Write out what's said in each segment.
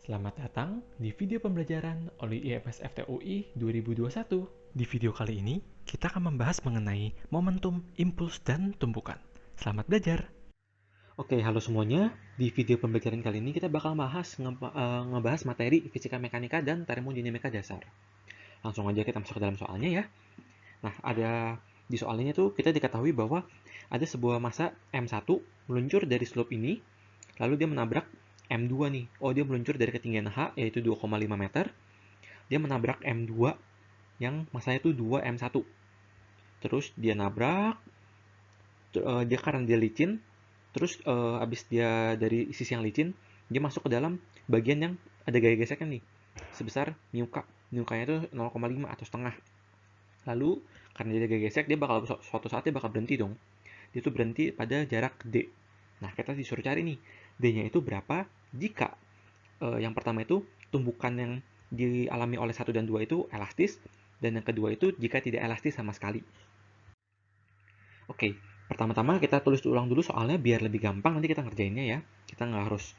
Selamat datang di video pembelajaran oleh IFS FTUI 2021. Di video kali ini, kita akan membahas mengenai momentum, impuls, dan tumpukan. Selamat belajar! Oke, halo semuanya. Di video pembelajaran kali ini kita bakal ngebahas materi fisika mekanika dan termodinamika dasar. Langsung aja kita masuk ke dalam soalnya ya. Nah, di soal ini tuh kita diketahui bahwa ada sebuah massa M1 meluncur dari slope ini, lalu dia menabrak M2 nih. Oh, dia meluncur dari ketinggian H, yaitu 2,5 meter. Dia menabrak M2 yang massanya itu 2M1. Terus dia nabrak, dia karena dia licin, terus abis dia dari sisi yang licin, dia masuk ke dalam bagian yang ada gaya geseknya nih, sebesar μk. μk-nya itu 0,5 atau setengah. Lalu, karena dia ada gaya gesek, dia bakal suatu saat dia bakal berhenti dong. Dia tuh berhenti pada jarak D. Nah, kita disuruh cari nih, D-nya itu berapa jika yang pertama itu tumbukan yang dialami oleh 1 dan 2 itu elastis, dan yang kedua itu jika tidak elastis sama sekali. Oke, pertama-tama kita tulis ulang dulu soalnya biar lebih gampang nanti kita ngerjainnya ya. Kita nggak harus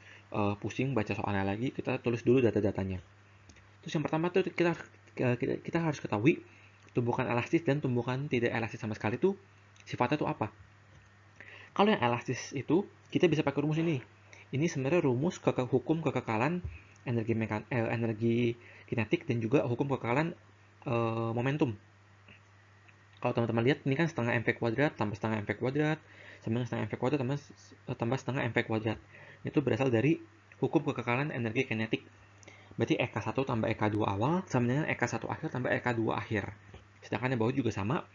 pusing baca soalnya lagi, kita tulis dulu data-datanya. Terus yang pertama tuh kita harus ketahui tumbukan elastis dan tumbukan tidak elastis sama sekali tuh sifatnya tuh apa. Kalau yang elastis itu kita bisa pakai rumus ini. Ini sebenarnya rumus hukum kekekalan energi kinetik dan juga hukum kekekalan momentum. Kalau teman-teman lihat ini kan setengah mv kuadrat tambah setengah mv kuadrat sama dengan setengah mv kuadrat tambah setengah mv kuadrat. Itu berasal dari hukum kekekalan energi kinetik. Berarti EK1 tambah EK2 awal sama dengan EK1 akhir tambah EK2 akhir. Sedangkan yang bawah juga sama.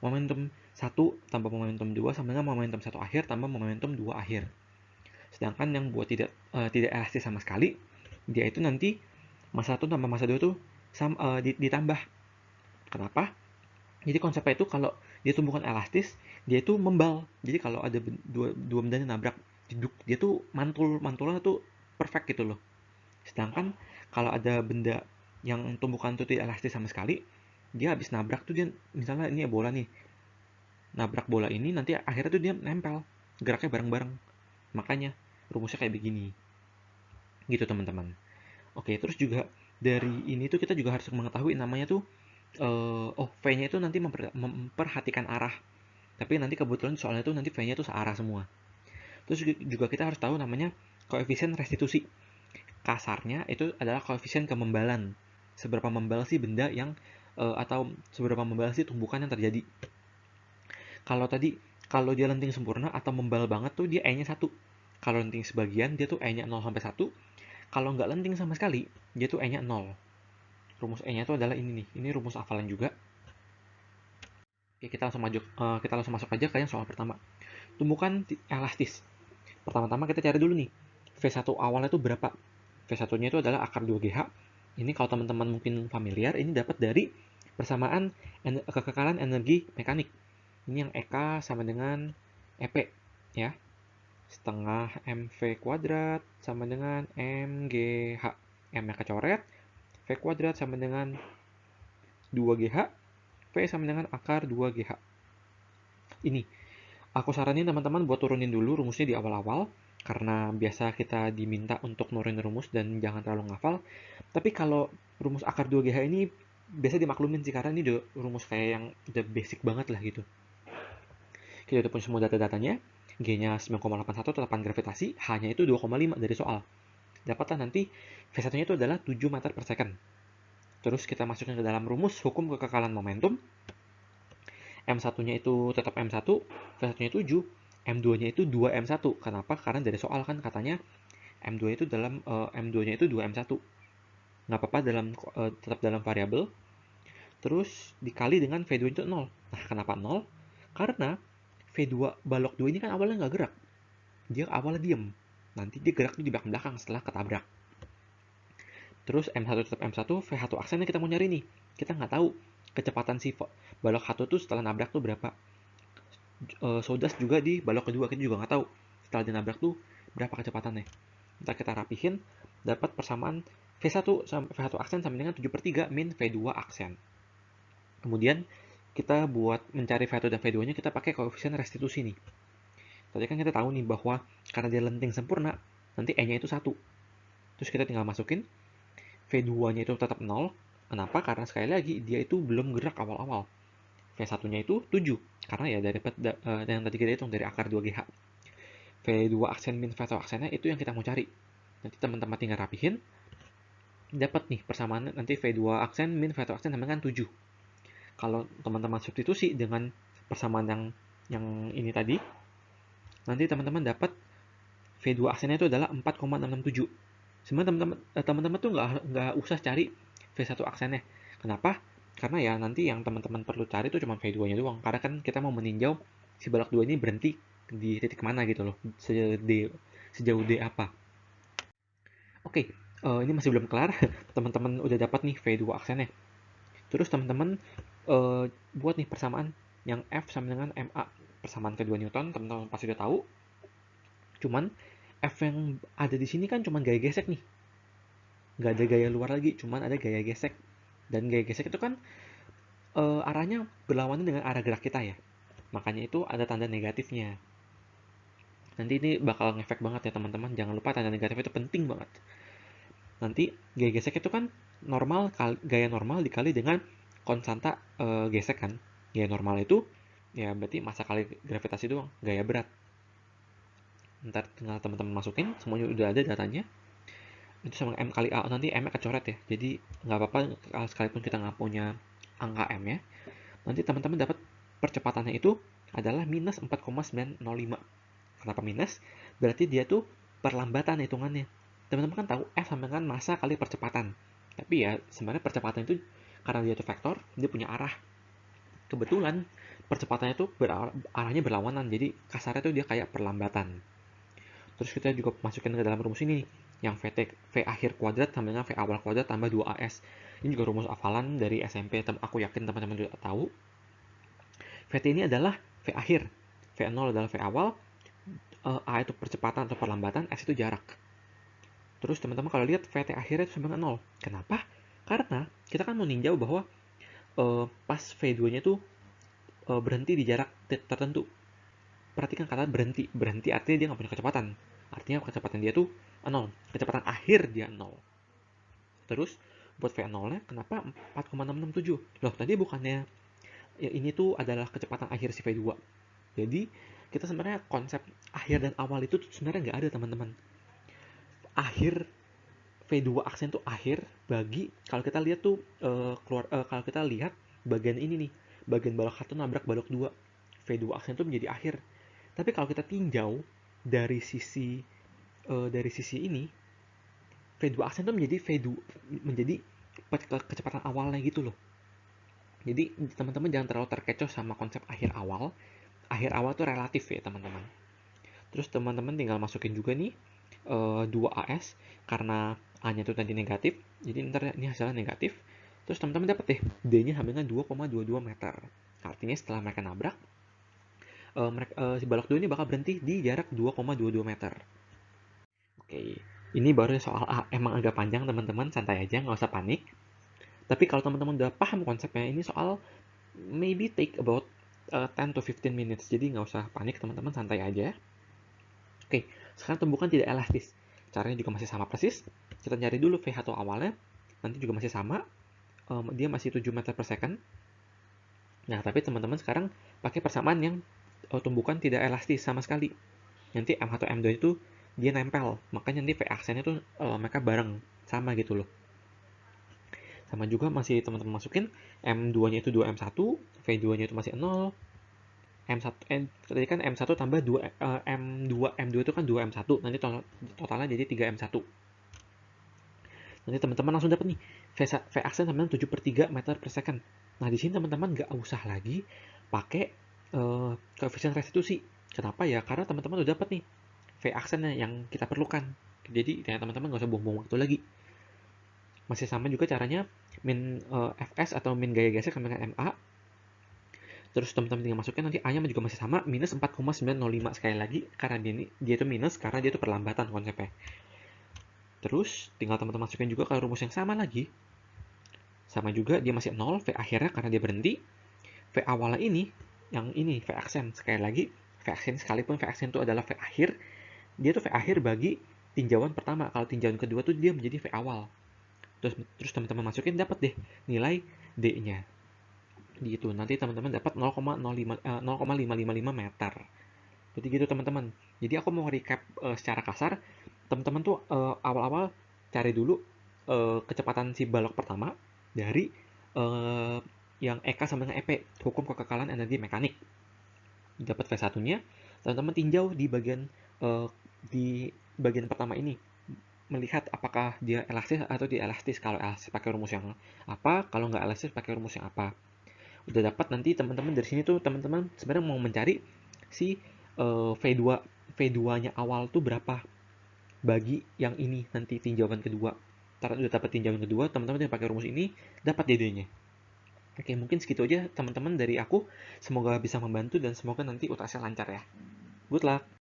Momentum 1 tambah momentum 2 sama dengan momentum 1 akhir tambah momentum 2 akhir. Sedangkan yang buat tidak elastis sama sekali, dia itu nanti massa 1 tambah massa 2 itu ditambah. Kenapa? Jadi konsepnya itu kalau dia tumbukan elastis, dia itu membal. Jadi kalau ada dua benda yang nabrak, dia tuh mantulnya tuh perfect gitu loh. Sedangkan kalau ada benda yang tumbukan itu tidak elastis sama sekali, dia habis nabrak tuh dia misalnya ini ya bola nih. Nabrak bola ini nanti akhirnya tuh dia nempel, geraknya bareng-bareng. Makanya rumusnya kayak begini. Gitu teman-teman. Oke, terus juga dari ini tuh kita juga harus mengetahui namanya tuh V-nya itu nanti memperhatikan arah. Tapi nanti kebetulan soalnya tuh nanti V-nya tuh searah semua. Terus juga kita harus tahu namanya koefisien restitusi. Kasarnya itu adalah koefisien kemembalan. Seberapa membal sih benda yang atau seberapa membal sih tumbukan yang terjadi. Kalau dia lenting sempurna atau membal banget tuh dia E-nya 1. Kalau lenting sebagian dia tuh E-nya 0 sampai 1. Kalau nggak lenting sama sekali, dia tuh E-nya 0. Rumus E-nya itu adalah ini nih. Ini rumus hafalan juga. Oke, kita langsung masuk aja ke yang soal pertama. Tumbukan elastis. Pertama-tama kita cari dulu nih. V1 awalnya itu berapa? V1-nya itu adalah akar 2GH. Ini kalau teman-teman mungkin familiar, ini dapat dari persamaan kekekalan energi mekanik. Ini yang EK sama dengan EP, ya. Setengah MV kuadrat sama dengan MGH. M-nya kecoret, V kuadrat sama dengan 2GH, V sama dengan akar 2GH. Ini, aku saranin teman-teman buat turunin dulu rumusnya di awal-awal, karena biasa kita diminta untuk nurunin rumus dan jangan terlalu ngafal. Tapi kalau rumus akar 2GH ini biasa dimaklumin sih, karena ini udah rumus kayak yang udah basic banget lah gitu. Kita udah punya semua data-datanya, G-nya 9,81 tetapan gravitasi, H-nya itu 2,5 dari soal. Dapatlah nanti V1-nya itu adalah 7 meter per second. Terus kita masukin ke dalam rumus hukum kekekalan momentum. M1-nya itu tetap M1, V1-nya 7, M2-nya itu 2M1. Kenapa? Karena dari soal kan katanya M2 itu M2-nya itu 2M1. Nggak apa-apa tetap dalam variabel. Terus dikali dengan V2 itu 0. Nah, kenapa 0? Karena V2 balok 2 ini kan awalnya nggak gerak. Dia awalnya diem. Nanti dia gerak tuh di belakang setelah ketabrak. Terus M1 tetap M1, V1 aksennya kita mau nyari nih. Kita nggak tahu kecepatan si balok 1 tuh setelah nabrak tuh berapa. Sodas juga di balok kedua, kita juga nggak tahu setelah dia nabrak tuh berapa kecepatannya. Ntar kita rapihin, dapat persamaan V1 aksen sama dengan 7/3 min V2 aksen. Kemudian kita buat mencari V1 dan V2-nya kita pakai koefisien restitusi nih. Tadi kan kita tahu nih bahwa karena dia lenting sempurna, nanti E-nya itu 1. Terus kita tinggal masukin V2-nya itu tetap 0. Kenapa? Karena sekali lagi dia itu belum gerak awal-awal. V1-nya itu 7, karena ya dari yang tadi kita hitung dari akar 2GH. V2 aksen min V1 aksennya itu yang kita mau cari. Nanti teman-teman tinggal rapihin, dapat nih persamaan nanti V2 aksen min V1 aksen sama dengan 7. Kalau teman-teman substitusi dengan persamaan yang ini tadi, nanti teman-teman dapat V2 aksennya itu adalah 4,667. Sebenarnya teman-teman tuh nggak usah cari V1 aksennya. Kenapa? Karena ya nanti yang teman-teman perlu cari itu cuma V2-nya doang. Karena kan kita mau meninjau si balok 2 ini berhenti di titik mana gitu loh. Sejauh D apa. Oke, ini masih belum kelar. Teman-teman udah dapat nih V2 aksennya. Terus teman-teman buat nih persamaan yang F sama dengan MA. Persamaan kedua Newton, teman-teman pasti udah tahu. Cuman F yang ada di sini kan cuma gaya gesek nih. Nggak ada gaya luar lagi, cuman ada gaya gesek. Dan gaya gesek itu kan arahnya berlawanan dengan arah gerak kita ya. Makanya itu ada tanda negatifnya. Nanti ini bakal ngefek banget ya teman-teman. Jangan lupa tanda negatif itu penting banget. Nanti gaya gesek itu kan gaya normal dikali dengan konstanta gesek kan. Gaya normal itu ya berarti massa kali gravitasi doang, gaya berat. Ntar tinggal teman-teman masukin, semuanya udah ada datanya. Itu sama M kali A, nanti M-nya kecoret ya. Jadi nggak apa-apa sekalipun kita nggak punya angka M ya. Nanti teman-teman dapat percepatannya itu adalah minus 4,905. Kenapa minus? Berarti dia tuh perlambatan hitungannya. Teman-teman kan tahu F sama dengan massa kali percepatan. Tapi ya sebenarnya percepatan itu karena dia itu vektor, dia punya arah. Kebetulan percepatannya itu arahnya berlawanan, jadi kasarnya tuh dia kayak perlambatan. Terus kita juga masukin ke dalam rumus ini, yang V akhir kuadrat sama dengan V awal kuadrat tambah 2AS. Ini juga rumus hafalan dari SMP, aku yakin teman-teman juga tahu. VT ini adalah V akhir, V0 adalah V awal, A itu percepatan atau perlambatan, S itu jarak. Terus teman-teman kalau lihat VT akhirnya itu sama dengan 0. Kenapa? Karena kita kan mau ninjau bahwa pas V2-nya itu berhenti di jarak tertentu. Perhatikan kata berhenti. Berhenti artinya dia nggak punya kecepatan. Artinya kecepatan dia tuh 0. Kecepatan akhir dia 0. Terus buat V0-nya kenapa 4,667? Loh, tadi bukannya ya ini tuh adalah kecepatan akhir si V2. Jadi kita sebenarnya konsep akhir dan awal itu sebenarnya nggak ada teman-teman. Akhir V2 aksen tuh akhir bagi kalau kita lihat tuh kalau kita lihat bagian ini nih, bagian balok 1 nabrak balok 2. V2 aksen tuh menjadi akhir. Tapi kalau kita tinjau dari sisi ini, V2 aksen tuh menjadi kecepatan awalnya gitu loh. Jadi teman-teman jangan terlalu terkecoh sama konsep akhir awal. Akhir awal tuh relatif ya teman-teman. Terus teman-teman tinggal masukin juga nih 2AS karena A-nya itu tadi negatif. Jadi ntar ini hasilnya negatif. Terus teman-teman dapat deh D-nya sama dengan 2,22 meter. Artinya setelah mereka nabrak, si balok 2 ini bakal berhenti di jarak 2,22 meter. Oke, ini baru soal A. Emang agak panjang teman-teman, santai aja, nggak usah panik. Tapi kalau teman-teman udah paham konsepnya, ini soal maybe take about 10 to 15 minutes. Jadi nggak usah panik teman-teman, santai aja. Oke, sekarang tumbukan tidak elastis. Caranya juga masih sama persis. Kita cari dulu V1 awalnya, nanti juga masih sama. Dia masih 7 meter per second. Nah, tapi teman-teman sekarang pakai persamaan yang tumbukan tidak elastis sama sekali. Nanti M1 M2 itu dia nempel, makanya nanti V aksennya tuh mereka bareng, sama gitu loh. Sama juga masih teman-teman masukin M2-nya itu 2M1, V2-nya itu masih 0, M1 tadi kan M1 tambah 2 M2 itu kan 2M1, nanti totalnya jadi 3M1. Nanti teman-teman langsung dapat nih V aksen sama 7/3 meter per second. Nah, di sini teman-teman nggak usah lagi pakai koefisien restitusi. Kenapa ya? Karena teman-teman udah dapat nih V aksennya yang kita perlukan. Jadi teman-teman nggak usah buang-buang waktu lagi. Masih sama juga caranya min Fs atau min gaya gesek sama dengan MA. Terus teman-teman tinggal masukin nanti A-nya juga masih sama minus 4,905 sekali lagi karena dia itu minus karena dia itu perlambatan konsepnya. Terus tinggal teman-teman masukin juga ke rumus yang sama lagi. Sama juga dia masih 0 V akhirnya karena dia berhenti. V awalnya ini yang ini V aksen sekali lagi V aksen sekalipun V aksen itu adalah V akhir, dia tuh V akhir bagi tinjauan pertama. Kalau tinjauan kedua tuh dia menjadi V awal. Terus teman-teman masukin, dapat deh nilai D-nya. Gitu. Nanti teman-teman dapat 0,555 meter. Jadi gitu teman-teman. Jadi aku mau recap secara kasar. Teman-teman tuh awal-awal cari dulu kecepatan si balok pertama dari yang EK sama dengan EP, hukum kekekalan energi mekanik. Dapat V1-nya, teman-teman tinjau uh, di bagian pertama ini, melihat apakah dia elastis atau tidak elastis. Kalau elastis pakai rumus yang apa, kalau nggak elastis pakai rumus yang apa. Udah dapat, nanti teman-teman dari sini tuh teman-teman sebenarnya mau mencari si V2 V2-nya awal tuh berapa bagi yang ini nanti tinjauan kedua. Ntar udah dapat tinjauan kedua, teman-teman yang pakai rumus ini dapat DD-nya. Oke, mungkin segitu aja teman-teman dari aku. Semoga bisa membantu dan semoga nanti UTS lancar ya. Good luck.